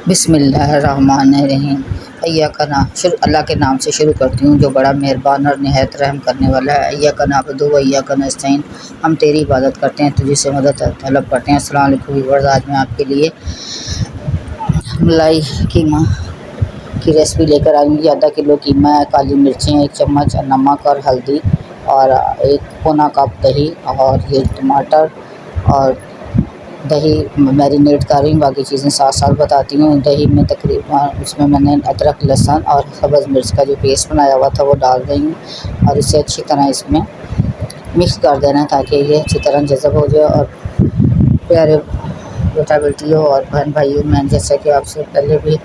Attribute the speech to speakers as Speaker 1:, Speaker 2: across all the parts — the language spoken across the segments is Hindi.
Speaker 1: बिस्मिल्लाहिर्रहमानिर्रहीम। अय्याका ना अल्लाह के नाम से शुरू करती हूँ जो बड़ा मेहरबान और निहायत रहम करने वाला है। अय्याका नअबुदु व अय्याका नस्तईन, हम तेरी इबादत करते हैं, तुझे से मदद तलब करते हैं। अस्सलाम वालेकुम व्यूअर्स, आज मैं आपके लिए मलाई कीमा की रेसिपी लेकर आई हूँ। आधा किलो कीमा है, काली मिर्चें, 1 चम्मच नमक और हल्दी और 1 पौना कप दही और ये टमाटर और दही मैरिनेट कर रही हूँ। बाकी चीज़ें साथ साथ बताती हूँ। दही में तकरीबन उसमें मैंने अदरक, लहसुन और सब्ज़ मिर्च का जो पेस्ट बनाया हुआ था वो डाल रही हूँ और इसे अच्छी तरह इसमें मिक्स कर देना है ताकि ये अच्छी तरह जज़ब हो जाए और प्यारे बेटा बेटियों और बहन भाइयों, मैं जैसा कि आपसे पहले भी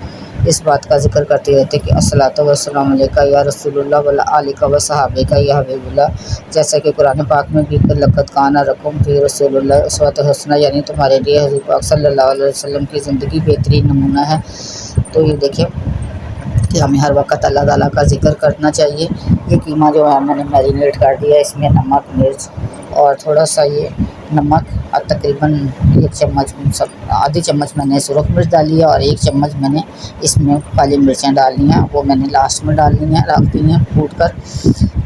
Speaker 1: इस बात का जिक्र करते रहते कि अस्सलातु वस्सलाम अलैका या रसूलुल्लाह व आलिका व सहाबिका या हबीबुल्लाह। जैसा कि कुरान पाक में भी लक़द काना लकुम फ़ी रसूलिल्लाहि उस्वतुन हसना, यानी तुम्हारे लिए हज़रत पाक सल्लल्लाहु अलैहि वसल्लम की ज़िंदगी बेहतरीन नमूना है। तो ये देखें कि हमें हर वक्त अल्लाह ताला का ज़िक्र करना चाहिए। ये कीमा जो है मैंने मैरिनेट कर दिया, इसमें नमक, मिर्च और थोड़ा सा ये नमक और तकरीबन 1 चम्मच आधी चम्मच मैंने सुरख मिर्च डाली है और 1 चम्मच मैंने इसमें काली मिर्चें डालनी हैं, वो मैंने लास्ट में डालनी है, रख दी हैं कूट कर।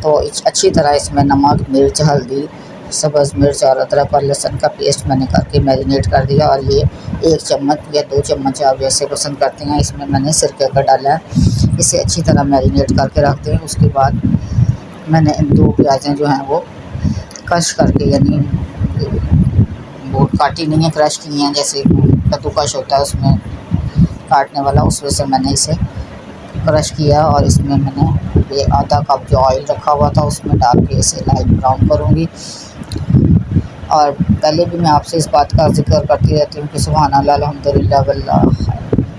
Speaker 1: तो अच्छी तरह इसमें नमक, मिर्च, हल्दी, सब्ज़ मिर्च और अदरक और लहसुन का पेस्ट मैंने करके मैरिनेट कर दिया और ये 1 चम्मच या 2 चम्मच आप जैसे पसंद करते हैं इसमें मैंने सिरके का डाला है। इसे अच्छी तरह मैरिनेट करके रखते हैं। उसके बाद मैंने 2 प्याज़ें जो हैं वो क्रश करके, यानी वो काटी नहीं है, क्रश की हैं, जैसे कद्दूकस होता है उसमें काटने वाला, उसमें से मैंने इसे क्रश किया और इसमें मैंने ये आधा कप जो ऑयल रखा हुआ था उसमें डाल के इसे लाइट ब्राउन करूँगी। और पहले भी मैं आपसे इस बात का जिक्र करती रहती हूँ कि सुभानअल्लाह अल्हम्दुलिल्लाह वल्लाह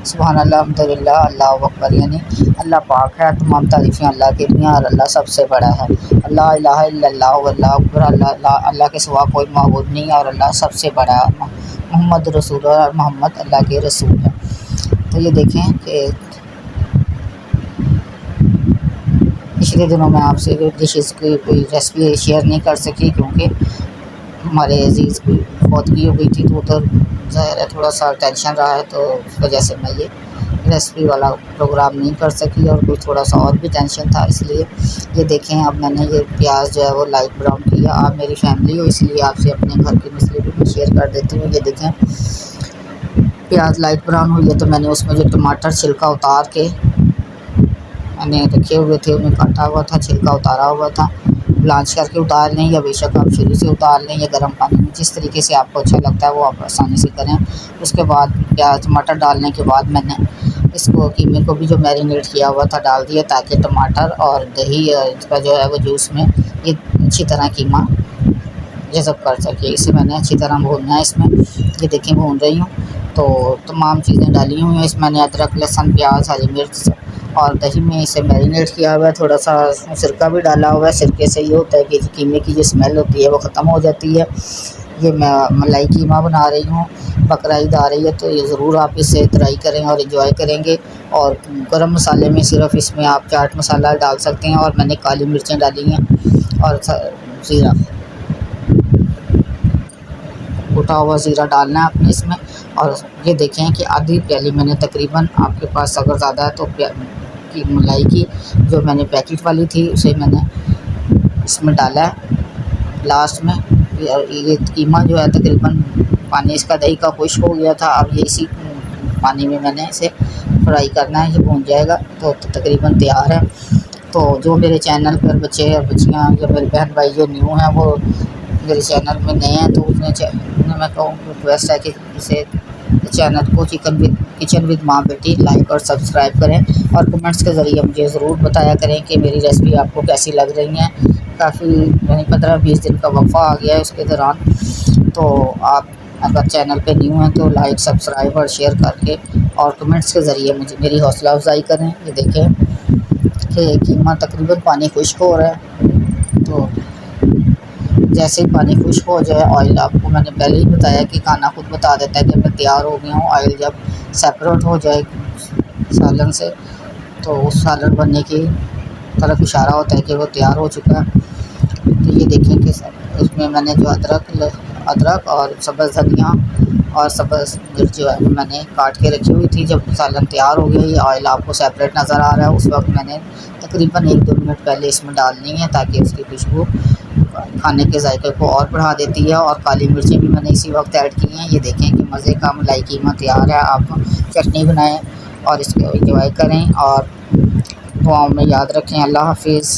Speaker 1: सुभानअल्लाह अल्हम्दुलिल्लाह अल्लाहु अकबर, यानी अल्लाह पाक है, तमाम तारीफ़ें अल्लाह के लिए और अल्लाह सबसे बड़ा है। अल्लाह इलाहा इल्लल्लाह वल्लाहु अकबर, अल्लाह के सिवा कोई माबूद नहीं और अल्लाह सबसे बड़ा है। मोहम्मद रसूल और मोहम्मद अल्लाह के रसूल हैं। तो ये देखें कि पिछले दिनों में आपसे डिशेज़ की कोई रेसिपी शेयर नहीं कर सकी क्योंकि हमारे अजीज़ की मौतगी हो गई थी, तो उधर ज़ाहिर है थोड़ा सा टेंशन रहा है, तो उस वजह से मैं ये रेसिपी वाला प्रोग्राम नहीं कर सकी और कुछ थोड़ा सा और भी टेंशन था, इसलिए ये देखें अब मैंने ये प्याज जो है वो लाइट ब्राउन किया। आप मेरी फैमिली हो इसलिए आपसे अपने घर के मसले भी मैं शेयर कर देती हूँ। ये देखें प्याज लाइट ब्राउन हुई है तो मैंने उसमें जो टमाटर छिलका उतार के मैंने रखे हुए थे, उन्हें काटा हुआ था, छिलका उतारा हुआ था, ब्लांच करके उतार लें या बेशक आप शुरू से उतार लें या गर्म पानी में, जिस तरीके से आपको अच्छा लगता है वो आप आसानी से करें। उसके बाद प्याज टमाटर डालने के बाद मैंने इसको कीमे को भी जो मैरिनेट किया हुआ था डाल दिया ताकि टमाटर और दही इसका जो है वो जूस में ये अच्छी तरह कीमा जज़ब कर सके। इसे मैंने अच्छी तरह भूनना है। इसमें ये देखें भून रही हूँ तो तमाम चीज़ें डाली हुई हैं इसमें। मैंने अदरक, लहसुन, प्याज, हरी मिर्च और दही में इसे मैरिनेट किया हुआ है। थोड़ा सा सिरका भी डाला हुआ है। सिरके से ये होता है कि कीमे की जो स्मेल होती है वो ख़त्म हो जाती है। ये मैं मलाई कीमा बना रही हूँ, बकरा ईद आ रही है तो ये ज़रूर आप इसे ट्राई करें और एंजॉय करेंगे। और गरम मसाले में सिर्फ इसमें आप चाट मसाला डाल सकते हैं और मैंने काली मिर्चें डाली हैं और ज़ीरा, कुटा हुआ ज़ीरा डालना है आपने इसमें। और ये देखें कि आधी प्याली मैंने तकरीबन, आपके पास अगर ज़्यादा है तो की मलाई की जो मैंने पैकेट वाली थी उसे मैंने इसमें डाला है लास्ट में। ये कीमा जो है तकरीबन पानी इसका दही का खुश्क हो गया था। अब ये इसी पानी में मैंने इसे फ्राई करना है, ये भून जाएगा तो तकरीबन तैयार है। तो जो मेरे चैनल पर बच्चे और बच्चियाँ या मेरे बहन भाई जो न्यू हैं वो मेरे चैनल में नए हैं तो उन्हें मैं कहूँ रिक्वेस्ट है कि इसे चैनल को किचन विद माँ बेटी लाइक और सब्सक्राइब करें और कमेंट्स के ज़रिए मुझे ज़रूर बताया करें कि मेरी रेसिपी आपको कैसी लग रही हैं। काफ़ी 15-20 दिन का वक्फ़ा आ गया है उसके दौरान, तो आप अगर चैनल पे न्यू हैं तो लाइक, सब्सक्राइब और शेयर करके और कमेंट्स के ज़रिए मुझे मेरी हौसला अफजाई करें। ये देखें कि कीमा तकरीबन पानी खुश्क हो रहा है, तो जैसे ही पानी खुश्क हो जाए ऑयल, आपको मैंने पहले ही बताया कि खाना खुद बता देता है कि मैं तैयार हो गया हूँ। ऑयल जब सेपरेट हो जाए सालन से तो उस सालन बनने की तरफ इशारा होता है कि वो तैयार हो चुका है। तो ये देखें कि उसमें मैंने जो अदरक और सब्ज़ धनिया और सब्ज़ मिर्च जो है मैंने काट के रखी हुई थी। जब सालन तैयार हो गया, ये ऑयल आपको सेपरेट नज़र आ रहा है, उस वक्त मैंने तकरीबन 1-2 मिनट पहले इसमें डालनी है ताकि उसकी खुशबू खाने के जायके को और बढ़ा देती है। और काली मिर्चें भी मैंने इसी वक्त ऐड की हैं। ये देखें कि मज़े का मलाई कीमा तैयार है। आप चटनी बनाएं और इसको एंजॉय करें और दुआओं में याद रखें। अल्लाह हाफिज़।